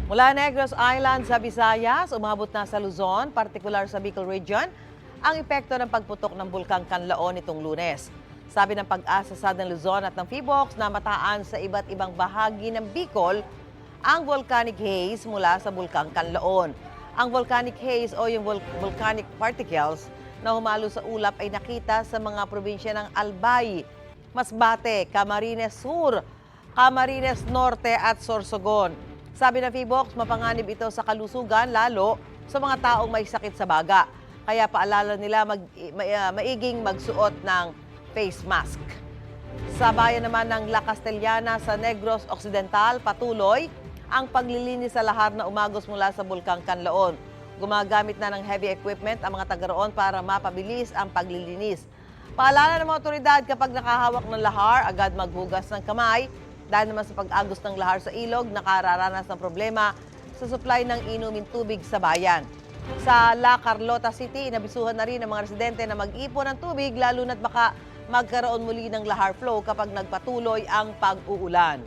Mula Negros Island sa Visayas, umabot na sa Luzon, partikular sa Bicol Region, ang epekto ng pagputok ng Bulkang Kanlaon nitong Lunes. Sabi ng Pag-asa sa Luzon at ng PHIVOLCS na mataan sa iba't ibang bahagi ng Bicol ang volcanic haze mula sa Bulkang Kanlaon. Ang volcanic haze o yung volcanic particles na humalo sa ulap ay nakita sa mga probinsya ng Albay, Masbate, Camarines Sur, Camarines Norte at Sorsogon. Sabi ng PHIVOLCS, mapanganib ito sa kalusugan lalo sa mga taong may sakit sa baga. Kaya paalala nila maiging magsuot ng face mask. Sa bayan naman ng La Castellana sa Negros Occidental, patuloy ang paglilinis sa lahar na umagos mula sa Bulkang Kanlaon. Gumagamit na ng heavy equipment ang mga taga roon para mapabilis ang paglilinis. Paalala ng mga otoridad kapag nakahawak ng lahar, agad maghugas ng kamay. Dahil naman sa pag-agos ng lahar sa ilog, nakararanas ng problema sa supply ng inuming tubig sa bayan. Sa La Carlota City, inabisuhan na rin ng mga residente na mag-ipon ng tubig lalo na't baka magkaroon muli ng lahar flow kapag nagpatuloy ang pag-uulan.